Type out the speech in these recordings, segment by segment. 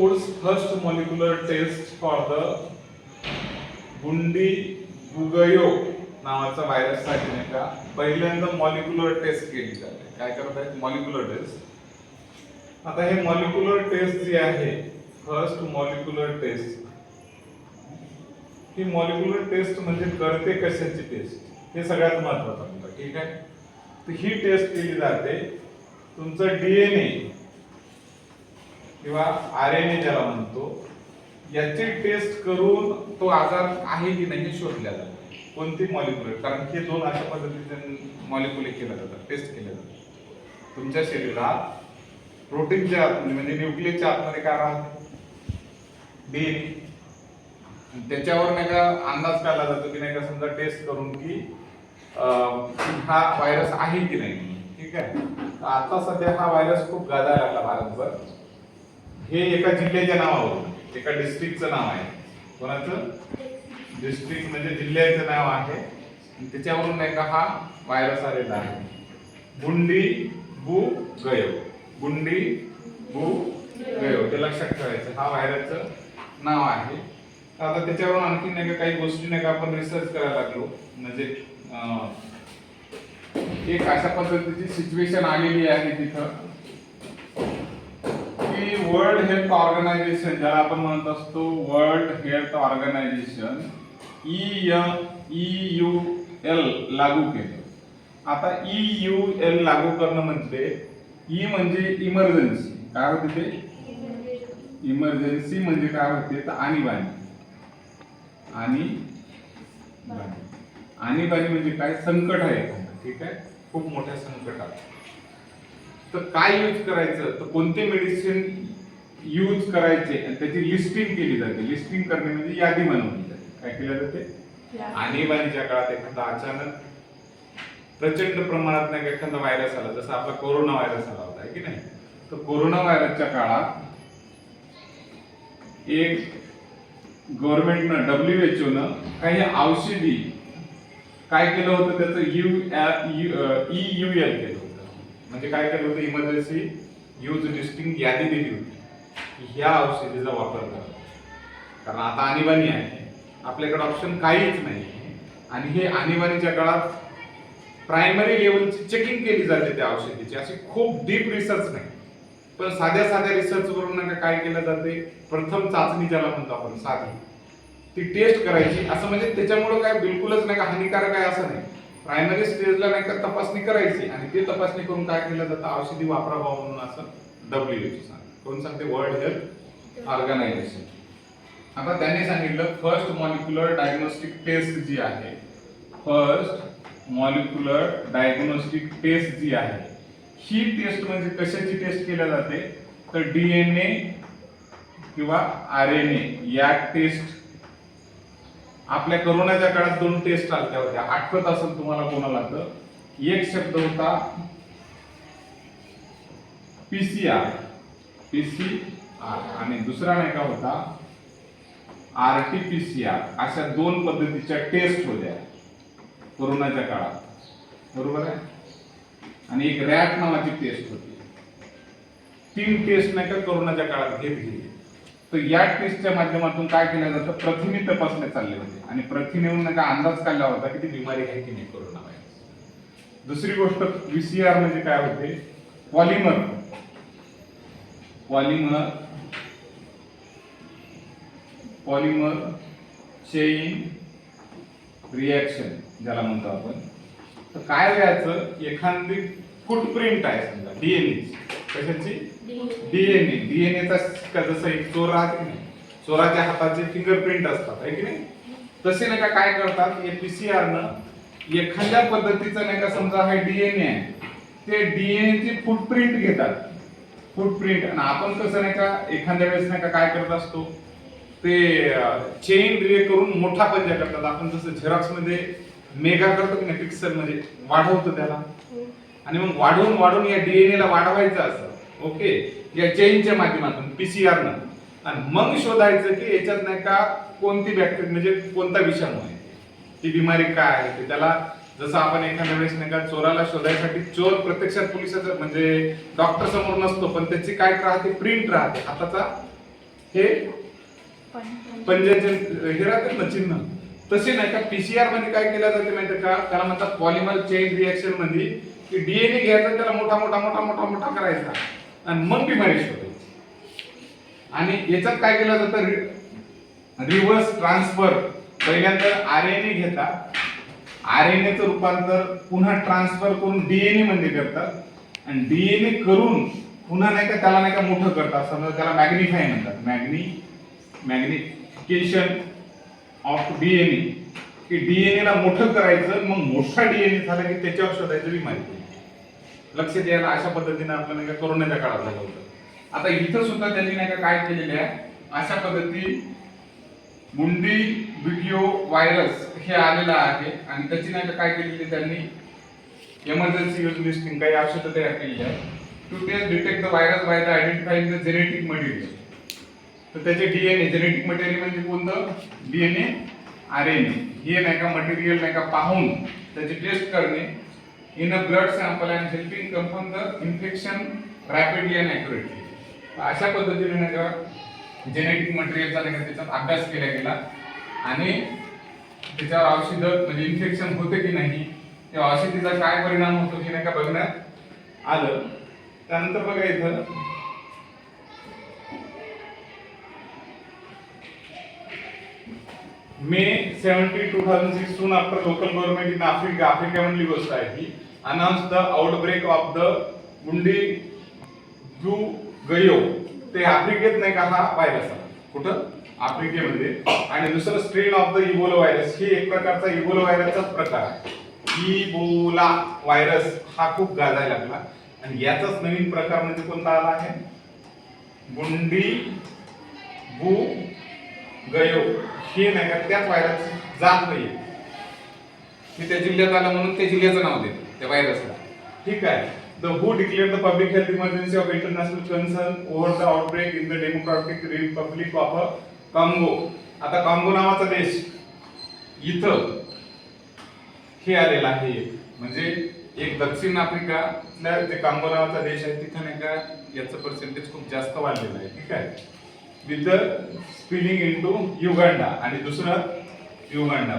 Foods first molecular test for the बुंडीबुगयो नावाचा virus साठी नाही का पहिल्यांदा मॉलिक्युलर टेस्ट केली जाते. काय करत आहेत? Molecular test. आता हे मॉलिक्युलर टेस्ट जी आहे फर्स्ट मॉलिक्युलर टेस्ट, ही मॉलिक्युलर टेस्ट म्हणजे करते कशाची टेस्ट हे सगळ्यात महत्त्वाचं मुद्दा. ठीक आहे. तर ही टेस्ट केली जाते तुमचं डीएनए किंवा आरएनए ज्याला म्हणतो याची टेस्ट करून तो आजार आहे की नाही शोधला जातो. कोणती मॉलिक्युलर, कारण हे दोन अशा पद्धतीने मॉलिक्युल केल्या जातात, टेस्ट केल्या जातात. तुमच्या शरीरात प्रोटीनच्या आतमध्ये म्हणजे न्यूक्लियसच्या आतमध्ये काय राहते? डीएनए. त्याच्यावर नाही का अंदाज काढला जातो की नाही का समजा टेस्ट करून की हा व्हायरस आहे की नाही. ठीक आहे. आता सध्या हा व्हायरस खूप गाजायला लागला भारतभर. हे एका जिल्ह्याच्या नावावरून, एका डिस्ट्रिक्टचं नाव आहे. कोणाचं? डिस्ट्रिक्ट म्हणजे जिल्ह्याचं नाव आहे. त्याच्यावरून नाही का हा व्हायरस आलेला आहे. बुंडीबुगयो. बुंडीबुगयो ते लक्षात ठेवायचं. हा व्हायरसचं नाव आहे. आता त्याच्यावरून आणखी नाही का काही गोष्टी नाही का आपण रिसर्च करायला लागलो. म्हणजे एक अशा पद्धतीची सिच्युएशन आलेली आहे तिथं की वर्ल्ड हेल्थ ऑर्गनायझेशन, ज्याला आपण म्हणत असतो वर्ल्ड हेल्थ ऑर्गनायझेशन EUL लागू केलं. आता EUL लागू करणं म्हणजे ई म्हणजे इमर्जन्सी. काय होते ते? इमर्जन्सी म्हणजे काय होते तर आणीबाणी. आणीबाणी म्हणजे काय? संकट आहे. ठीक आहे. खूप मोठ्या संकटात तर काय यूज करायचं, तर कोणते मेडिसिन यूज करायचे आणि त्याची लिस्टिंग केली जाते. लिस्टिंग करणे म्हणजे यादी बनवली जाते. काय केलं जाते? आणीबाणीच्या काळात एखादा अचानक प्रचंड प्रमाणात नाही एखादा व्हायरस आला, जसा आपला कोरोना व्हायरस आला होता की नाही. तर कोरोना व्हायरसच्या काळात एक गव्हर्नमेंटनं WHO न काही औषधी काय केलं होतं, त्याचं EUL केलं होतं. म्हणजे काय केलं होतं? इमर्जन्सी यूज लिस्टिंग यादी दिली होती ह्या औषधीचा वापर करा, कारण आता आणीबाणी आहे, आपल्याकडे ऑप्शन काहीच नाही. आणि हे आणीबाणीच्या काळात प्रायमरी लेवलची चेकिंग केली जाते त्या औषधीची. अशी खूप डीप रिसर्च नाही, पण साध्या साध्या रिसर्च वरून नाही काय केलं जाते, प्रथम चाचणी ज्याला म्हणतो आपण साधी, ती टेस्ट करायची. असं म्हणजे त्याच्यामुळे काय बिलकुलच नाही का हानिकारक आहे असं नाही. प्रायमरी स्टेजला नाही का तपासणी करायची आणि ते तपासणी करून काय केलं जातं, औषधी वापरावा म्हणून असं WHO सांगते. कोण सांगते? World health organisation. आता त्यांनी सांगितलं फर्स्ट मॉलिक्युलर डायग्नोस्टिक टेस्ट जी आहे, फर्स्ट मॉलिक्युलर डायग्नोस्टिक टेस्ट जी आहे, ही टेस्ट म्हणजे कशाची टेस्ट केल्या जाते तर डीएनए किंवा आरएनए या टेस्ट. आपल्या कोरोनाच्या काळात दोन टेस्ट आल्या होत्या, आठवत असेल तुम्हाला कोणाला तर. एक शब्द होता PCR आणि दुसरा नाही का होता RT-PCR. अशा दोन पद्धतीच्या टेस्ट होत्या कोरोनाच्या काळात, बरोबर आहे. आणि एक रॅट नावाची टेस्ट होती. तीन टेस्ट नाही का कोरोनाच्या काळात घेतली. तर या टेस्टच्या माध्यमातून काय केलं जातं, प्रथिने तपासले चालले होते आणि प्रथिनेहून नका अंदाज काढला होता की ती बिमारी आहे की नाही कोरोना व्हायरस. दुसरी गोष्ट VCR म्हणजे काय होते, पॉलिमर चेन रिएक्शन ज्याला म्हणतो आपण. तर काय व्हायचं, एखादी फुटप्रिंट आहे समजा डीएनए, कशाची? डीएनएचा जसं एक चोर राहते की नाही, चोराच्या हाताचे फिंगरप्रिंट असतात आहे की नाही, तसे नाही का काय करतात PCR न एखाद्या पद्धतीचं नाही का समजा हा डीएनए आहे, ते डीएनए ची फुटप्रिंट घेतात. फुटप्रिंट. आणि आपण कसं नाही का एखाद्या वेळेस नाही का काय करत असतो, ते चेन रिए करून मोठा पंजा करतात. आपण जसं झेरॉक्स मध्ये मेगा करतो की नाही, पिक्सल म्हणजे वाढवतो त्याला, आणि मग वाढवून या डीएनए ला वाढवायचं असं. ओके. या चेनच्या माध्यमातून PCR न, आणि मग शोधायचं की याच्यात नाही का कोणती बॅक्टेरिया म्हणजे कोणता विषाणू आहे, ती बिमारी काय आहे ते. त्याला जसं आपण एखाद्या वेळेस नाही का चोराला शोधायसाठी, चोर प्रत्यक्षात पोलिसाचा म्हणजे डॉक्टर समोर नसतो, पण त्याची काय राहते, प्रिंट राहते, हाताचा हे पंजाचे हे राहतात ना चिन्ह, तसे नाही का पीसीआर मध्ये काय केलं जाते माहिती का, त्याला म्हणतात पॉलिमर चेन रिएक्शन मध्ये की डीएनए घ्यायचा, त्याला मोठा मोठा मोठा मोठा मोठा करायचा आणि मग बिमारी शोधायची. आणि याच्यात काय केलं जातं, रिव्हर्स ट्रान्सफर. पहिल्यांदा आरएनए घेतात, आरएनए चं रूपांतर पुन्हा ट्रान्सफर करून डीएनए मध्ये करतात आणि डीएनए करून पुन्हा नाही का त्याला नाही का मोठं करतात. समजा त्याला मॅग्निफाय म्हणतात, मॅग्निफिकेशन ऑफ डीएनए, की डीएनए ला मोठं करायचं, मग मोठा डीएनए झाला की त्याच्यावर शोधायचं बिमारी. लक्ष द्यायला अशा पद्धतीने आपलं नाही का कोरोनाच्या काळात झालं होतं. आता इथं सुद्धा त्यांनी नाही का काय केलेले आहे, अशा पद्धती बुंडी बुगियो व्हायरस हे आलेला आहे आणि त्याची नाही का काय केलेली त्यांनी इमर्जन्सी यूज लिस्टिंग काही औषधं तयार केलेली आहे to test detect the virus by the identifying the genetic material. तर त्याचे डीएनए जेनेटिक मटेरियल म्हणजे कोणतं, डीएनए आरएनए हे नाही का मटेरियल नाही का पाहून त्याची टेस्ट करणे in a blood sample and helping confirm the infection rapidly and accurately. अशा पद्धतीने नाही का जेनेटिक मटेरियलचा नाही का त्याच्यात अभ्यास केला गेला आणि त्याच्यावर औषधं म्हणजे इन्फेक्शन होते की नाही, त्या औषधीचा काय परिणाम होतो हे नाही का बघण्यात आलं. त्यानंतर बघा इथं May 17, 2006 soon after local government in Africa मधली गोष्ट आहे ही, announced the outbreak of the बुंडी बुगियो. ते आफ्रिकेत नाही का हा व्हायरस आहे, कुठं आफ्रिकेमध्ये. आणि दुसरं strain of the Ebola virus, हे एक प्रकारचा इबोला व्हायरसचाच प्रकार आहे. इबोला व्हायरस हा खूप गाजायला लागला आणि याचाच नवीन प्रकार म्हणजे कोणता आला आहे, बुंडी बुगियो. हे नाही का त्याच व्हायरस जात नाही, मी त्या जिल्ह्यात आला म्हणून त्या जिल्ह्याचं नाव देतो त्या व्हायरसला. ठीक आहे. The who declared the public health emergency of international concern over the outbreak in the Democratic Republic of Congo. आता कांगो नावाचा देश इथं हे आलेला आहे, म्हणजे एक दक्षिण आफ्रिकातल्या जे कांगो नावाचा देश आहे तिथं नाही का याचं पर्सेंटेज खूप जास्त वाढलेलं आहे. ठीक आहे. With the spilling into Uganda आणि दुसरं युगांडा.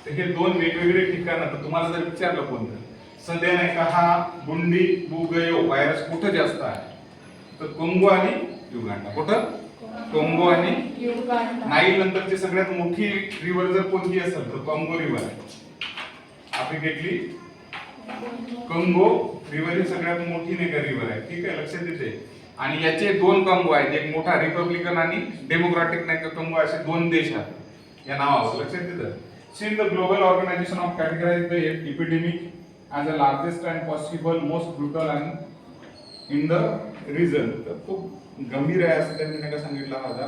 तर हे दोन वेगवेगळे ठिकाण. तर तुम्हाला जर विचारलं कोणतं सध्या नाही का हा बुंडी बुगियो व्हायरस कुठं जास्त आहे, तर कांगो आणि युगांडा. कुठं, कांगो आणि युगांडा. नाईल नंतरची सगळ्यात मोठी रिव्हर जर कोणती असेल तर कांगो रिव्हर आहे. आफ्रिकेतली कांगो रिव्हर ही सगळ्यात मोठी नाही का रिव्हर आहे. ठीक आहे, लक्षात येते. आणि याचे दोन कांगो आहेत, एक मोठा रिपब्लिकन आणि डेमोक्रॅटिक नाही का कांगो, असे दोन देश आहेत या नावावर. लक्षात येतं. Since the global organisation of categorise the epidemic as the largest and possible most brutal and in the region. तर खूप गंभीर आहे असं त्यांनी नाही का सांगितलं माझा.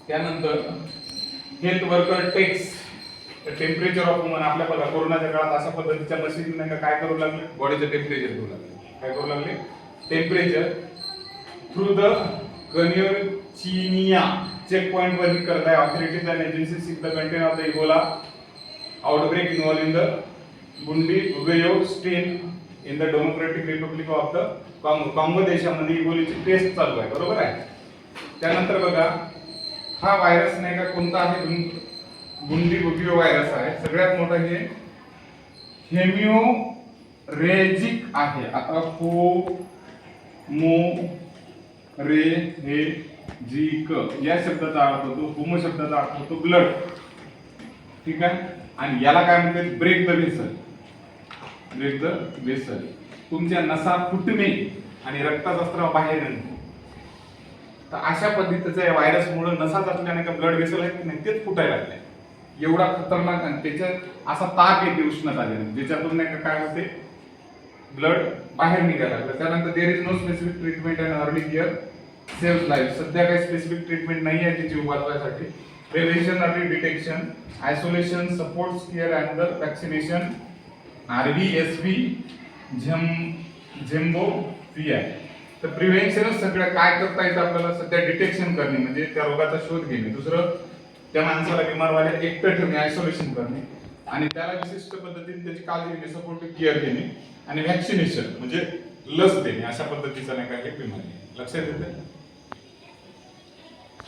त्यानंतर health worker takes temperature of woman. आपल्या बघा कोरोनाच्या काळात अशा पद्धतीच्या मशीन नाही का काय करू लागले, बॉडीचं टेम्परेचर घेऊ लागले. काय करू लागले, टेम्परेचर थ्रू द कन्योचिनिया चेक पॉइंट वर करत आहे. Authorities and agencies in the contain of the Ebola outbreak involve in the Bundibugyo strain in the Democratic Republic of the Congo. Congo देशामध्ये इबोलाची टेस्ट चालू आहे, बरोबर आहे. त्यानंतर बघा हा व्हायरस नाही का कोणता आहे, बुंडी बुगियो व्हायरस आहे. सगळ्यात मोठा हे हेमिओरेजिक आहे. आता होमोरेजिक या शब्दाचा अर्थ होतो, होमो शब्दाचा अर्थ होतो ब्लड. ठीक आहे. आणि याला काय म्हणतात, break the vessel. Break the vessel, तुमच्या नसा फुटणे आणि रक्ताचा स्त्राव बाहेर येणे. तर अशा पद्धतीचं या व्हायरस मुळे नसाच असल्याने का ब्लड वेसल आहेत की नाही तेच फुटायला लागले. एवढा खतरनाक आणि त्याच्यात असा ताप येते उष्णता आल्याने, ज्याच्यातून नाही का काय होते, ब्लड बाहेर निघायला लागलं. त्यानंतर there is no specific treatment and early care save life. सध्या काही स्पेसिफिक ट्रीटमेंट नाही आहे त्याची वाचवायसाठी. Prevention, early detection, isolation, support care and the vaccination, RVSV, झेम्बोव्हिया. तर प्रिव्हेंशन सगळं काय करता येतं आपल्याला, सध्या डिटेक्शन करणे म्हणजे त्या रोगाचा शोध घेणे, दुसरं त्या माणसाला बिमार व्हायला एकटं ठेवणे, आयसोलेशन करणे, आणि त्याला विशिष्ट पद्धतीने त्याची काळजी घेणे, सपोर्टिव्ह केअर घेणे, आणि व्हॅक्सिनेशन म्हणजे लस देणे. अशा पद्धतीचा नाही का एक बिमारी. लक्षात येते.